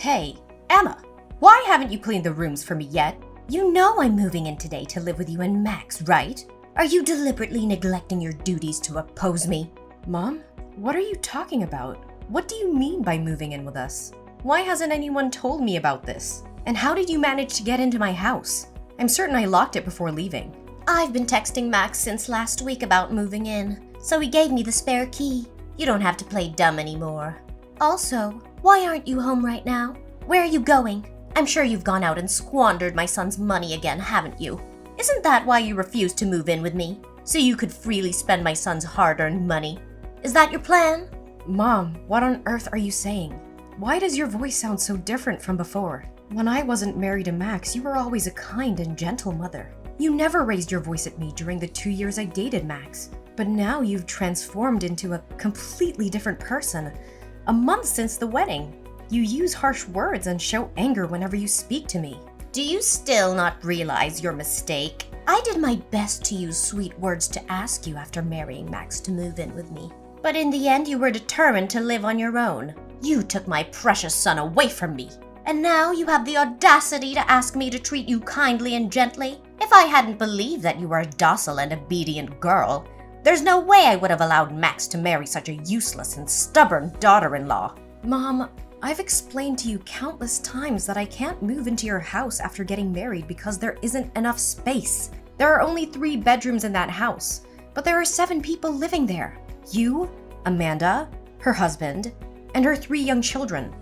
Hey, Emma, why haven't you cleaned the rooms for me yet? You know I'm moving in today to live with you and Max, right? Are you deliberately neglecting your duties to oppose me? Mom, what are you talking about? What do you mean by moving in with us? Why hasn't anyone told me about this? And how did you manage to get into my house? I'm certain I locked it before leaving. I've been texting Max since last week about moving in, so he gave me the spare key. You don't have to play dumb anymore. Also, why aren't you home right now? Where are you going? I'm sure you've gone out and squandered my son's money again, haven't you? Isn't that why you refused to move in with me? So you could freely spend my son's hard-earned money? Is that your plan? Mom, what on earth are you saying? Why does your voice sound so different from before? When I wasn't married to Max, you were always a kind and gentle mother. You never raised your voice at me during the 2 years I dated Max. But now you've transformed into a completely different person. A month since the wedding. You use harsh words and show anger whenever you speak to me. Do you still not realize your mistake? I did my best to use sweet words to ask you after marrying Max to move in with me. But in the end, you were determined to live on your own. You took my precious son away from me. And now you have the audacity to ask me to treat you kindly and gently? If I hadn't believed that you were a docile and obedient girl, there's no way I would have allowed Max to marry such a useless and stubborn daughter-in-law. Mom, I've explained to you countless times that I can't move into your house after getting married because there isn't enough space. There are only 3 bedrooms in that house, but there are 7 people living there. You, Amanda, her husband, and her 3 young children,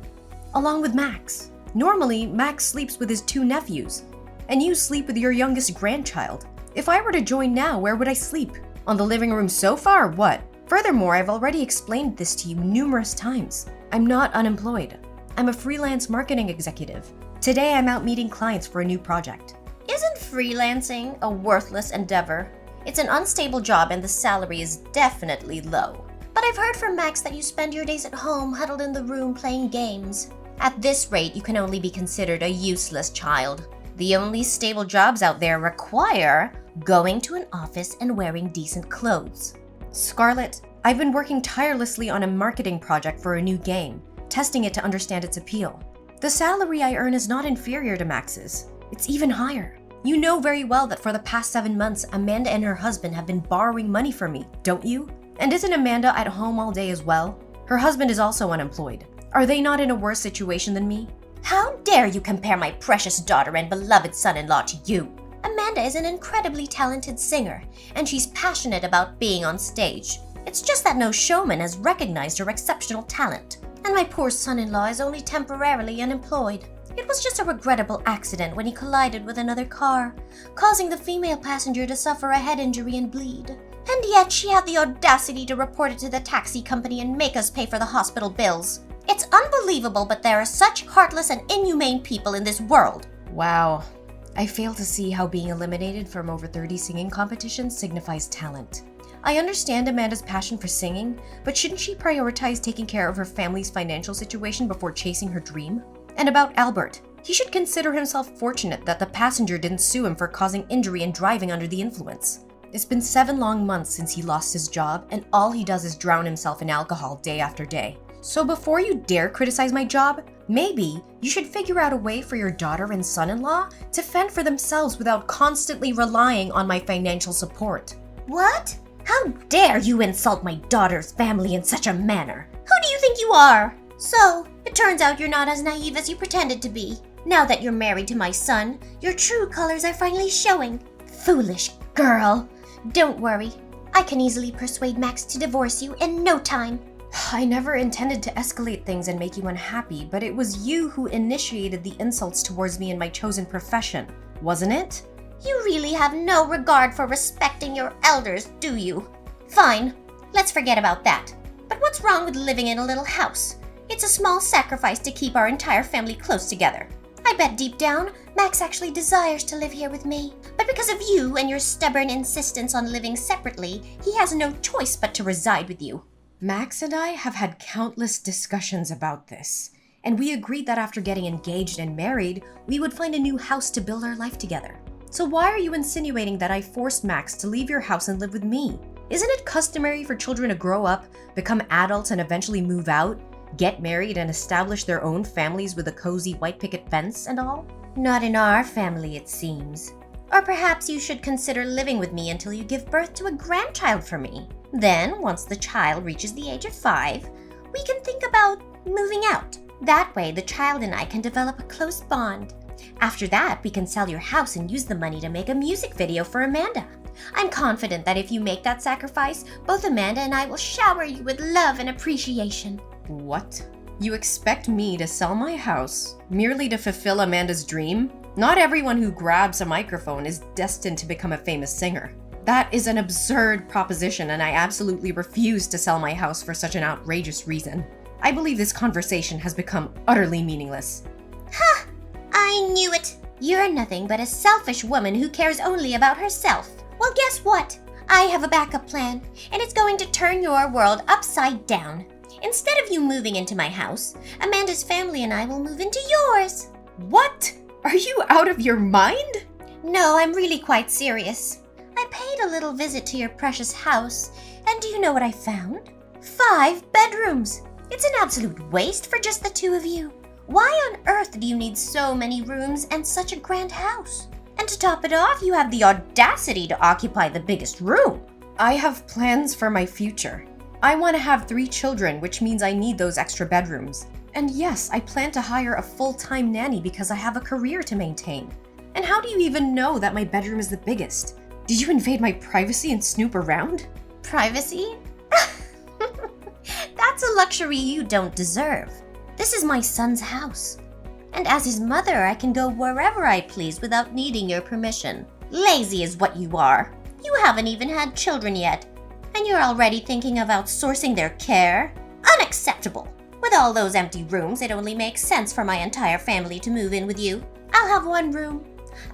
along with Max. Normally, Max sleeps with his 2 nephews, and you sleep with your youngest grandchild. If I were to join now, where would I sleep? On the living room sofa or what? Furthermore, I've already explained this to you numerous times. I'm not unemployed. I'm a freelance marketing executive. Today I'm out meeting clients for a new project. Isn't freelancing a worthless endeavor? It's an unstable job and the salary is definitely low. But I've heard from Max that you spend your days at home huddled in the room playing games. At this rate, you can only be considered a useless child. The only stable jobs out there require going to an office and wearing decent clothes. Scarlett, I've been working tirelessly on a marketing project for a new game, testing it to understand its appeal. The salary I earn is not inferior to Max's. It's even higher. You know very well that for the past 7 months, Amanda and her husband have been borrowing money from me, don't you? And isn't Amanda at home all day as well? Her husband is also unemployed. Are they not in a worse situation than me? How dare you compare my precious daughter and beloved son-in-law to you? Amanda is an incredibly talented singer, and she's passionate about being on stage. It's just that no showman has recognized her exceptional talent. And my poor son-in-law is only temporarily unemployed. It was just a regrettable accident when he collided with another car, causing the female passenger to suffer a head injury and bleed. And yet she had the audacity to report it to the taxi company and make us pay for the hospital bills. It's unbelievable, but there are such heartless and inhumane people in this world. Wow. I fail to see how being eliminated from over 30 singing competitions signifies talent. I understand Amanda's passion for singing, but shouldn't she prioritize taking care of her family's financial situation before chasing her dream? And about Albert, he should consider himself fortunate that the passenger didn't sue him for causing injury and driving under the influence. It's been 7 long months since he lost his job, and all he does is drown himself in alcohol day after day. So before you dare criticize my job, maybe you should figure out a way for your daughter and son-in-law to fend for themselves without constantly relying on my financial support. What? How dare you insult my daughter's family in such a manner? Who do you think you are? So, it turns out you're not as naive as you pretended to be. Now that you're married to my son, your true colors are finally showing. Foolish girl. Don't worry. I can easily persuade Max to divorce you in no time. I never intended to escalate things and make you unhappy, but it was you who initiated the insults towards me in my chosen profession, wasn't it? You really have no regard for respecting your elders, do you? Fine, let's forget about that. But what's wrong with living in a little house? It's a small sacrifice to keep our entire family close together. I bet deep down, Max actually desires to live here with me. But because of you and your stubborn insistence on living separately, he has no choice but to reside with you. Max and I have had countless discussions about this, and we agreed that after getting engaged and married, we would find a new house to build our life together. So why are you insinuating that I forced Max to leave your house and live with me? Isn't it customary for children to grow up, become adults, and eventually move out? Get married and establish their own families with a cozy white picket fence and all? Not in our family, it seems. Or perhaps you should consider living with me until you give birth to a grandchild for me. Then, once the child reaches the age of 5, we can think about moving out. That way, the child and I can develop a close bond. After that, we can sell your house and use the money to make a music video for Amanda. I'm confident that if you make that sacrifice, both Amanda and I will shower you with love and appreciation. What? You expect me to sell my house merely to fulfill Amanda's dream? Not everyone who grabs a microphone is destined to become a famous singer. That is an absurd proposition, and I absolutely refuse to sell my house for such an outrageous reason. I believe this conversation has become utterly meaningless. Ha! I knew it! You're nothing but a selfish woman who cares only about herself. Well, guess what? I have a backup plan, and it's going to turn your world upside down. Instead of you moving into my house, Amanda's family and I will move into yours. What? Are you out of your mind? No, I'm really quite serious. I paid a little visit to your precious house, and do you know what I found? 5 bedrooms! It's an absolute waste for just the 2 of you. Why on earth do you need so many rooms and such a grand house? And to top it off, you have the audacity to occupy the biggest room. I have plans for my future. I want to have 3 children, which means I need those extra bedrooms. And yes, I plan to hire a full-time nanny because I have a career to maintain. And how do you even know that my bedroom is the biggest? Did you invade my privacy and snoop around? Privacy? That's a luxury you don't deserve. This is my son's house. And as his mother, I can go wherever I please without needing your permission. Lazy is what you are. You haven't even had children yet, and you're already thinking of outsourcing their care? Unacceptable! With all those empty rooms, it only makes sense for my entire family to move in with you. I'll have 1 room.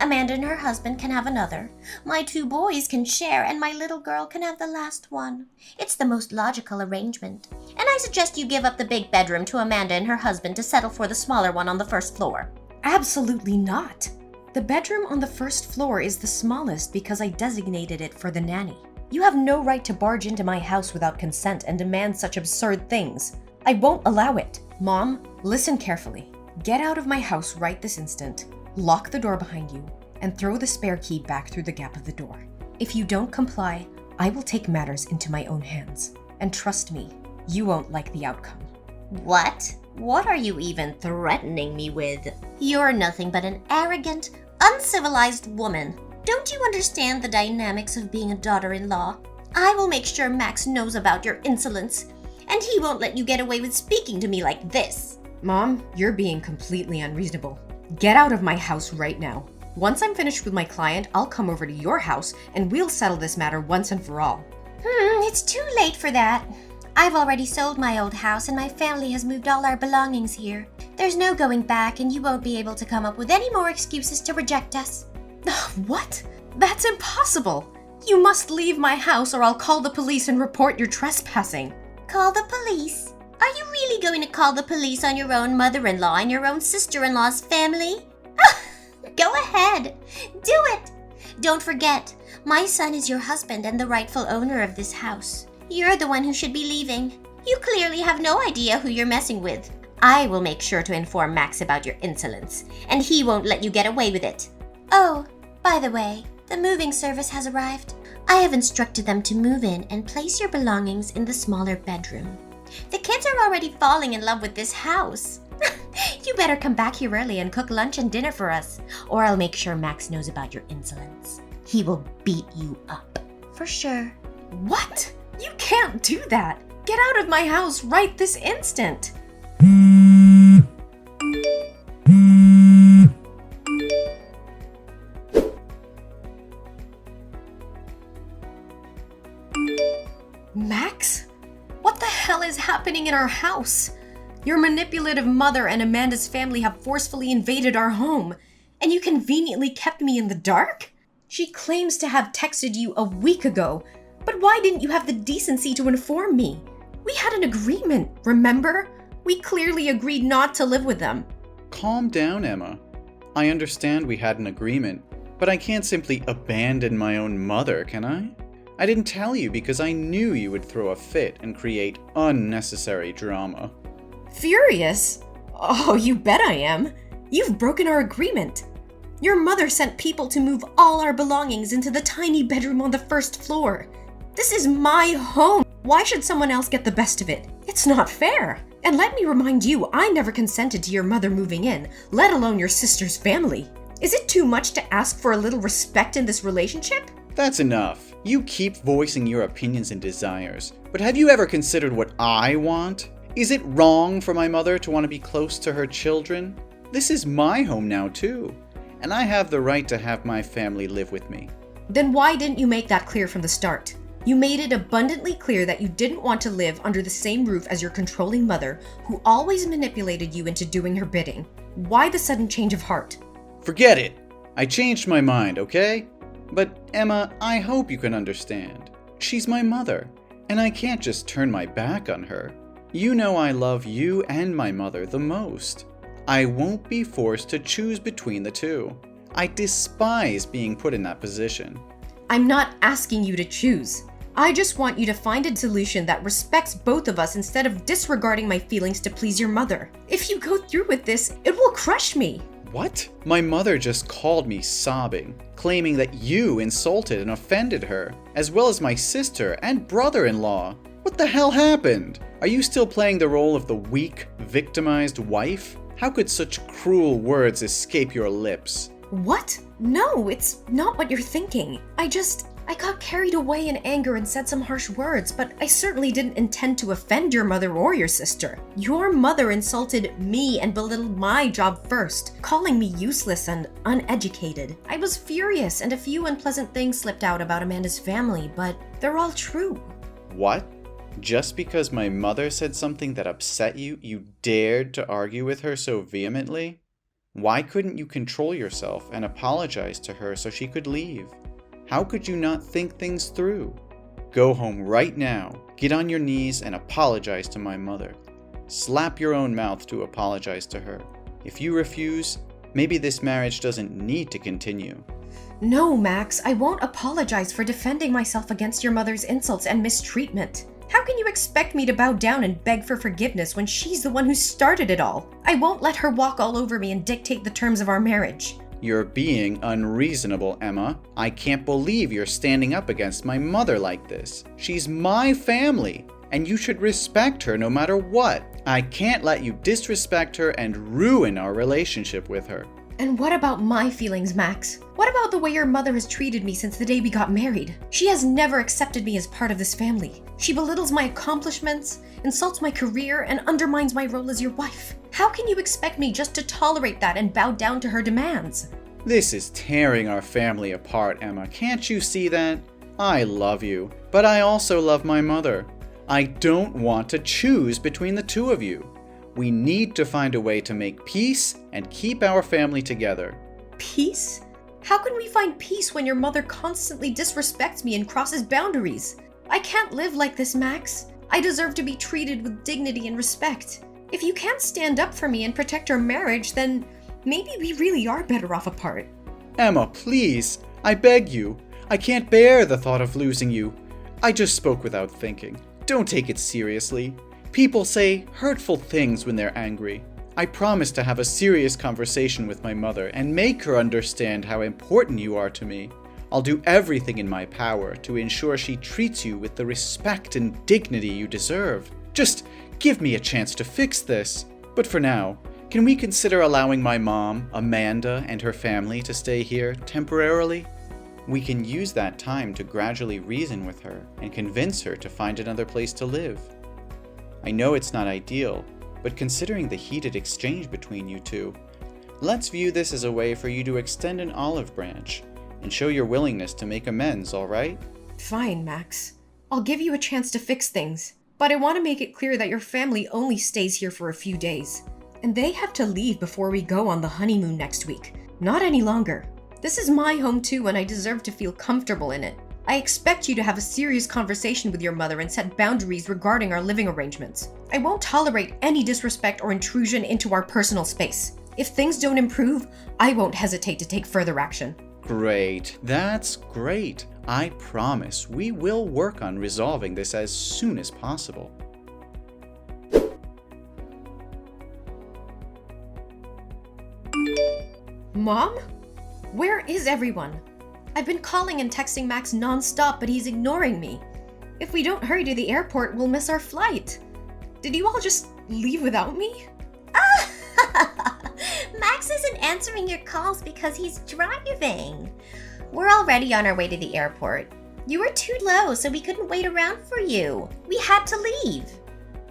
Amanda and her husband can have another. My 2 boys can share, and my little girl can have the last one. It's the most logical arrangement. And I suggest you give up the big bedroom to Amanda and her husband to settle for the smaller one on the first floor. Absolutely not. The bedroom on the first floor is the smallest because I designated it for the nanny. You have no right to barge into my house without consent and demand such absurd things. I won't allow it. Mom, listen carefully. Get out of my house right this instant. Lock the door behind you, and throw the spare key back through the gap of the door. If you don't comply, I will take matters into my own hands. And trust me, you won't like the outcome. What? What are you even threatening me with? You're nothing but an arrogant, uncivilized woman. Don't you understand the dynamics of being a daughter-in-law? I will make sure Max knows about your insolence, and he won't let you get away with speaking to me like this. Mom, you're being completely unreasonable. Get out of my house right now. Once I'm finished with my client, I'll come over to your house and we'll settle this matter once and for all. It's too late for that. I've already sold my old house and my family has moved all our belongings here. There's no going back, and you won't be able to come up with any more excuses to reject us. What? That's impossible. You must leave my house or I'll call the police and report your trespassing. Call the police? Are you really going to call the police on your own mother-in-law and your own sister-in-law's family? Go ahead. Do it. Don't forget, my son is your husband and the rightful owner of this house. You're the one who should be leaving. You clearly have no idea who you're messing with. I will make sure to inform Max about your insolence, and he won't let you get away with it. Oh, by the way, the moving service has arrived. I have instructed them to move in and place your belongings in the smaller bedroom. The kids are already falling in love with this house. You better come back here early and cook lunch and dinner for us, or I'll make sure Max knows about your insolence. He will beat you up. For sure. What? You can't do that. Get out of my house right this instant. Max? What the hell is happening in our house? Your manipulative mother and Amanda's family have forcefully invaded our home, and you conveniently kept me in the dark? She claims to have texted you a week ago, but why didn't you have the decency to inform me? We had an agreement, remember? We clearly agreed not to live with them. Calm down, Emma. I understand we had an agreement, but I can't simply abandon my own mother, can I? I didn't tell you because I knew you would throw a fit and create unnecessary drama. Furious? Oh, you bet I am. You've broken our agreement. Your mother sent people to move all our belongings into the tiny bedroom on the first floor. This is my home. Why should someone else get the best of it? It's not fair. And let me remind you, I never consented to your mother moving in, let alone your sister's family. Is it too much to ask for a little respect in this relationship? That's enough. You keep voicing your opinions and desires, but have you ever considered what I want? Is it wrong for my mother to want to be close to her children? This is my home now too, and I have the right to have my family live with me. Then why didn't you make that clear from the start? You made it abundantly clear that you didn't want to live under the same roof as your controlling mother, who always manipulated you into doing her bidding. Why the sudden change of heart? Forget it! I changed my mind, okay? But Emma, I hope you can understand. She's my mother, and I can't just turn my back on her. You know I love you and my mother the most. I won't be forced to choose between the two. I despise being put in that position. I'm not asking you to choose. I just want you to find a solution that respects both of us instead of disregarding my feelings to please your mother. If you go through with this, it will crush me. What? My mother just called me sobbing, claiming that you insulted and offended her, as well as my sister and brother-in-law. What the hell happened? Are you still playing the role of the weak, victimized wife? How could such cruel words escape your lips? What? No, it's not what you're thinking. I got carried away in anger and said some harsh words, but I certainly didn't intend to offend your mother or your sister. Your mother insulted me and belittled my job first, calling me useless and uneducated. I was furious, and a few unpleasant things slipped out about Amanda's family, but they're all true. What? Just because my mother said something that upset you, you dared to argue with her so vehemently? Why couldn't you control yourself and apologize to her so she could leave? How could you not think things through? Go home right now, get on your knees and apologize to my mother. Slap your own mouth to apologize to her. If you refuse, maybe this marriage doesn't need to continue. No, Max, I won't apologize for defending myself against your mother's insults and mistreatment. How can you expect me to bow down and beg for forgiveness when she's the one who started it all? I won't let her walk all over me and dictate the terms of our marriage. You're being unreasonable, Emma. I can't believe you're standing up against my mother like this. She's my family, and you should respect her no matter what. I can't let you disrespect her and ruin our relationship with her. And what about my feelings, Max? What about the way your mother has treated me since the day we got married? She has never accepted me as part of this family. She belittles my accomplishments, insults my career, and undermines my role as your wife. How can you expect me just to tolerate that and bow down to her demands? This is tearing our family apart, Emma. Can't you see that? I love you, but I also love my mother. I don't want to choose between the two of you. We need to find a way to make peace and keep our family together. Peace? How can we find peace when your mother constantly disrespects me and crosses boundaries? I can't live like this, Max. I deserve to be treated with dignity and respect. If you can't stand up for me and protect our marriage, then maybe we really are better off apart. Emma, please, I beg you. I can't bear the thought of losing you. I just spoke without thinking. Don't take it seriously. People say hurtful things when they're angry. I promise to have a serious conversation with my mother and make her understand how important you are to me. I'll do everything in my power to ensure she treats you with the respect and dignity you deserve. Just give me a chance to fix this. But for now, can we consider allowing my mom, Amanda, and her family to stay here temporarily? We can use that time to gradually reason with her and convince her to find another place to live. I know it's not ideal, but considering the heated exchange between you two, let's view this as a way for you to extend an olive branch and show your willingness to make amends, all right? Fine, Max. I'll give you a chance to fix things, but I want to make it clear that your family only stays here for a few days, and they have to leave before we go on the honeymoon next week. Not any longer. This is my home too, and I deserve to feel comfortable in it. I expect you to have a serious conversation with your mother and set boundaries regarding our living arrangements. I won't tolerate any disrespect or intrusion into our personal space. If things don't improve, I won't hesitate to take further action. Great. That's great. I promise we will work on resolving this as soon as possible. Mom? Where is everyone? I've been calling and texting Max non-stop, but he's ignoring me. If we don't hurry to the airport, we'll miss our flight. Did you all just leave without me? Max isn't answering your calls because he's driving. We're already on our way to the airport. You were too low, so we couldn't wait around for you. We had to leave.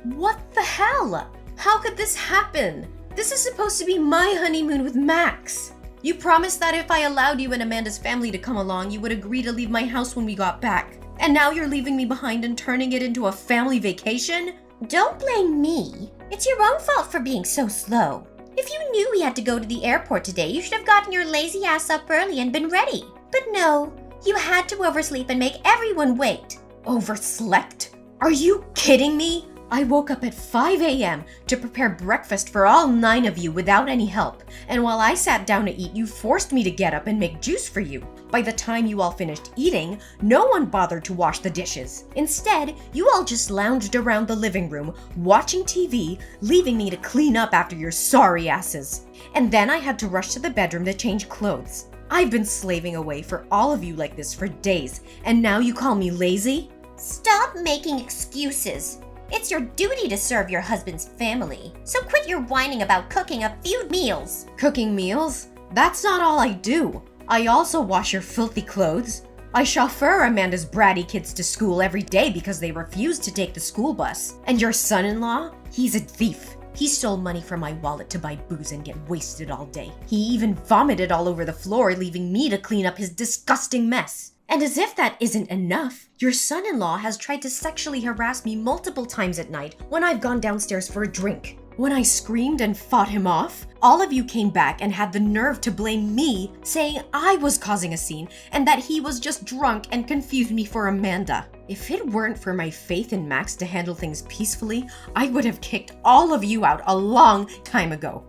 What the hell? How could this happen? This is supposed to be my honeymoon with Max. You promised that if I allowed you and Amanda's family to come along, you would agree to leave my house when we got back. And now you're leaving me behind and turning it into a family vacation? Don't blame me. It's your own fault for being so slow. If you knew we had to go to the airport today, you should have gotten your lazy ass up early and been ready. But no, you had to oversleep and make everyone wait. Overslept? Are you kidding me? I woke up at 5 a.m. to prepare breakfast for all 9 of you without any help. And while I sat down to eat, you forced me to get up and make juice for you. By the time you all finished eating, no one bothered to wash the dishes. Instead, you all just lounged around the living room, watching TV, leaving me to clean up after your sorry asses. And then I had to rush to the bedroom to change clothes. I've been slaving away for all of you like this for days, and now you call me lazy? Stop making excuses. It's your duty to serve your husband's family. So quit your whining about cooking a few meals. Cooking meals? That's not all I do. I also wash your filthy clothes. I chauffeur Amanda's bratty kids to school every day because they refuse to take the school bus. And your son-in-law? He's a thief. He stole money from my wallet to buy booze and get wasted all day. He even vomited all over the floor, leaving me to clean up his disgusting mess. And as if that isn't enough, your son-in-law has tried to sexually harass me multiple times at night when I've gone downstairs for a drink. When I screamed and fought him off, all of you came back and had the nerve to blame me, saying I was causing a scene and that he was just drunk and confused me for Amanda. If it weren't for my faith in Max to handle things peacefully, I would have kicked all of you out a long time ago.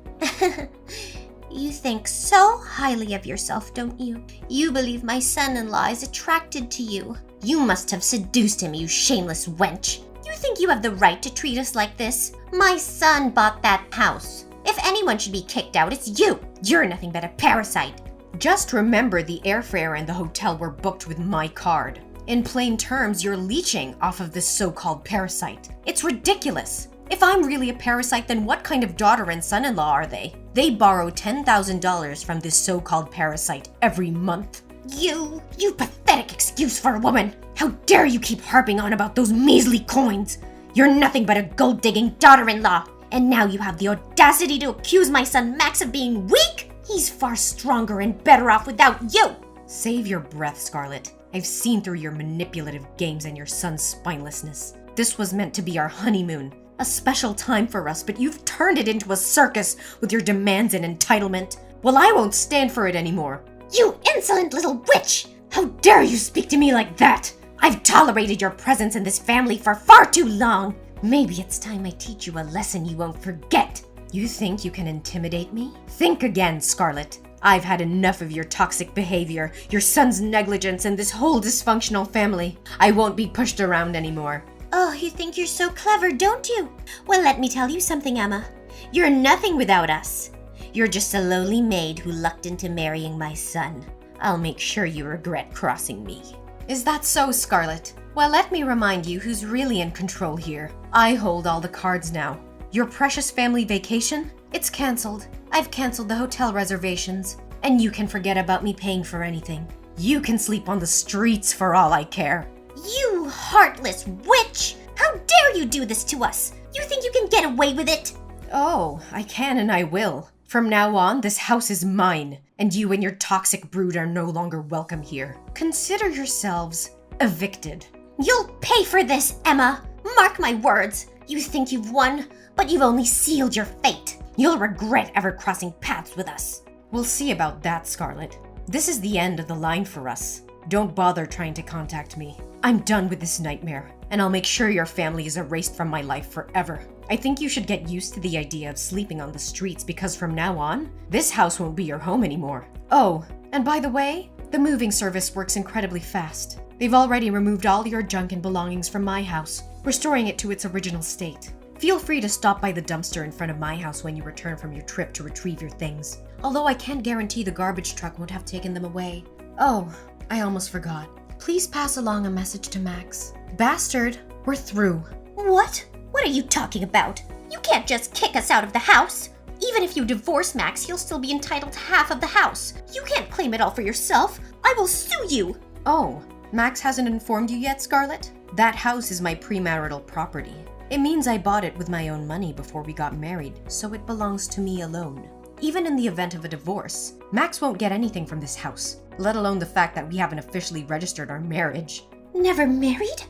You think so highly of yourself, don't you? You believe my son-in-law is attracted to you. You must have seduced him, you shameless wench. You think you have the right to treat us like this? My son bought that house. If anyone should be kicked out, it's you. You're nothing but a parasite. Just remember the airfare and the hotel were booked with my card. In plain terms, you're leeching off of this so-called parasite. It's ridiculous. If I'm really a parasite, then what kind of daughter and son-in-law are they? They borrow $10,000 from this so-called parasite every month. You pathetic excuse for a woman. How dare you keep harping on about those measly coins? You're nothing but a gold-digging daughter-in-law. And now you have the audacity to accuse my son Max of being weak? He's far stronger and better off without you. Save your breath, Scarlett. I've seen through your manipulative games and your son's spinelessness. This was meant to be our honeymoon. A special time for us, but you've turned it into a circus with your demands and entitlement. Well, I won't stand for it anymore. You insolent little witch! How dare you speak to me like that? I've tolerated your presence in this family for far too long. Maybe it's time I teach you a lesson you won't forget. You think you can intimidate me? Think again, Scarlett. I've had enough of your toxic behavior, your son's negligence, and this whole dysfunctional family. I won't be pushed around anymore. Oh, you think you're so clever, don't you? Well, let me tell you something, Emma. You're nothing without us. You're just a lowly maid who lucked into marrying my son. I'll make sure you regret crossing me. Is that so, Scarlett? Well, let me remind you who's really in control here. I hold all the cards now. Your precious family vacation? It's canceled. I've canceled the hotel reservations. And you can forget about me paying for anything. You can sleep on the streets for all I care. You heartless witch! How dare you do this to us? You think you can get away with it? Oh, I can and I will. From now on, this house is mine, and you and your toxic brood are no longer welcome here. Consider yourselves evicted. You'll pay for this, Emma! Mark my words! You think you've won, but you've only sealed your fate. You'll regret ever crossing paths with us. We'll see about that, Scarlett. This is the end of the line for us. Don't bother trying to contact me. I'm done with this nightmare, and I'll make sure your family is erased from my life forever. I think you should get used to the idea of sleeping on the streets because from now on, this house won't be your home anymore. Oh, and by the way, the moving service works incredibly fast. They've already removed all your junk and belongings from my house, restoring it to its original state. Feel free to stop by the dumpster in front of my house when you return from your trip to retrieve your things. Although I can't guarantee the garbage truck won't have taken them away. Oh, I almost forgot. Please pass along a message to Max. Bastard, we're through. What? What are you talking about? You can't just kick us out of the house. Even if you divorce Max, he'll still be entitled to half of the house. You can't claim it all for yourself. I will sue you. Oh, Max hasn't informed you yet, Scarlett? That house is my premarital property. It means I bought it with my own money before we got married, so it belongs to me alone. Even in the event of a divorce, Max won't get anything from this house, let alone the fact that we haven't officially registered our marriage. Never married?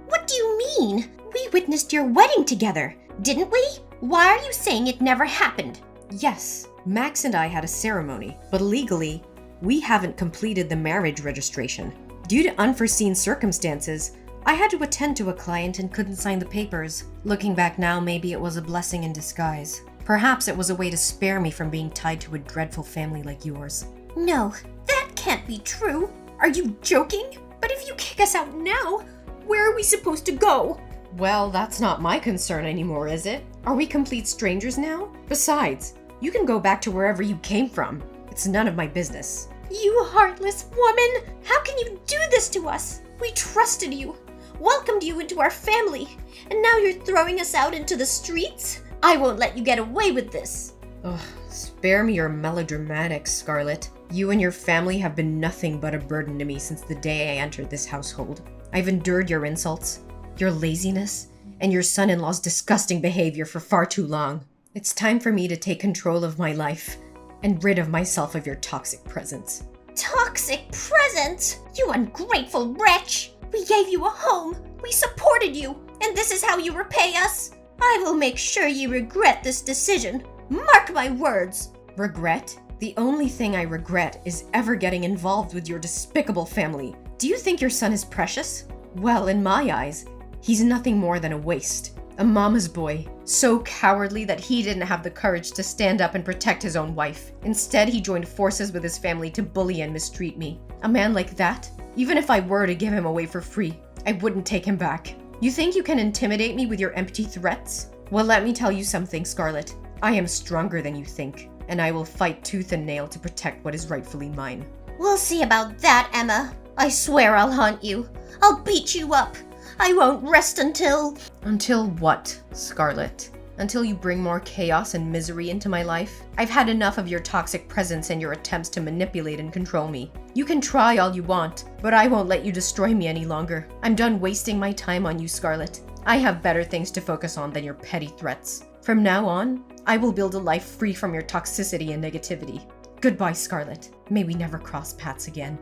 What do you mean? We witnessed your wedding together, didn't we? Why are you saying it never happened? Yes, Max and I had a ceremony, but legally, we haven't completed the marriage registration. Due to unforeseen circumstances, I had to attend to a client and couldn't sign the papers. Looking back now, maybe it was a blessing in disguise. Perhaps it was a way to spare me from being tied to a dreadful family like yours. No, that can't be true. Are you joking? But if you kick us out now, where are we supposed to go? Well, that's not my concern anymore, is it? Are we complete strangers now? Besides, you can go back to wherever you came from. It's none of my business. You heartless woman! How can you do this to us? We trusted you, welcomed you into our family, and now you're throwing us out into the streets? I won't let you get away with this. Ugh, spare me your melodramatics, Scarlett. You and your family have been nothing but a burden to me since the day I entered this household. I've endured your insults, your laziness, and your son-in-law's disgusting behavior for far too long. It's time for me to take control of my life and rid of myself of your toxic presence. Toxic presence? You ungrateful wretch! We gave you a home, we supported you, and this is how you repay us? I will make sure you regret this decision. Mark my words. Regret? The only thing I regret is ever getting involved with your despicable family. Do you think your son is precious? Well, in my eyes, he's nothing more than a waste. A mama's boy, so cowardly that he didn't have the courage to stand up and protect his own wife. Instead, he joined forces with his family to bully and mistreat me. A man like that, even if I were to give him away for free, I wouldn't take him back. You think you can intimidate me with your empty threats? Well, let me tell you something, Scarlett. I am stronger than you think, and I will fight tooth and nail to protect what is rightfully mine. We'll see about that, Emma. I swear I'll haunt you. I'll beat you up. I won't rest until... Until what, Scarlett? Until you bring more chaos and misery into my life? I've had enough of your toxic presence and your attempts to manipulate and control me. You can try all you want, but I won't let you destroy me any longer. I'm done wasting my time on you, Scarlett. I have better things to focus on than your petty threats. From now on, I will build a life free from your toxicity and negativity. Goodbye, Scarlett. May we never cross paths again.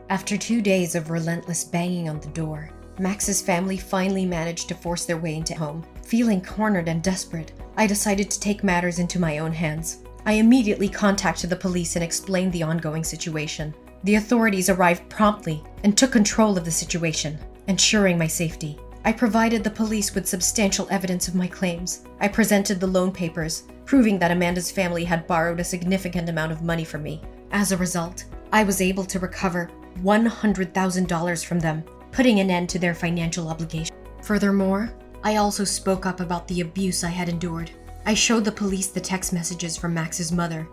After 2 days of relentless banging on the door, Max's family finally managed to force their way into home. Feeling cornered and desperate, I decided to take matters into my own hands. I immediately contacted the police and explained the ongoing situation. The authorities arrived promptly and took control of the situation, ensuring my safety. I provided the police with substantial evidence of my claims. I presented the loan papers, proving that Amanda's family had borrowed a significant amount of money from me. As a result, I was able to recover $100,000 from them, putting an end to their financial obligation. Furthermore, I also spoke up about the abuse I had endured. I showed the police the text messages from Max's mother,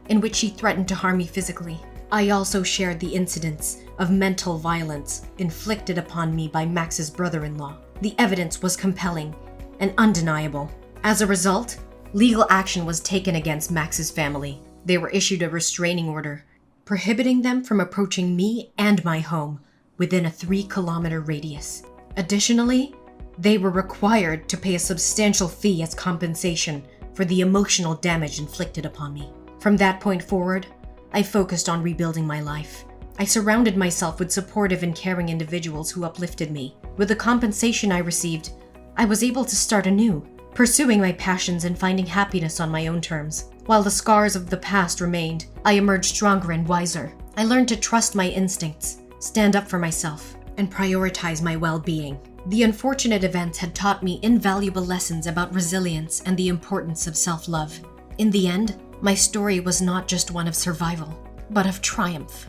in which she threatened to harm me physically. I also shared the incidents of mental violence inflicted upon me by Max's brother-in-law. The evidence was compelling and undeniable. As a result, legal action was taken against Max's family. They were issued a restraining order, prohibiting them from approaching me and my home within a 3-kilometer radius. Additionally, they were required to pay a substantial fee as compensation for the emotional damage inflicted upon me. From that point forward, I focused on rebuilding my life. I surrounded myself with supportive and caring individuals who uplifted me. With the compensation I received, I was able to start anew, pursuing my passions and finding happiness on my own terms. While the scars of the past remained, I emerged stronger and wiser. I learned to trust my instincts, stand up for myself, and prioritize my well-being. The unfortunate events had taught me invaluable lessons about resilience and the importance of self-love. In the end, my story was not just one of survival, but of triumph.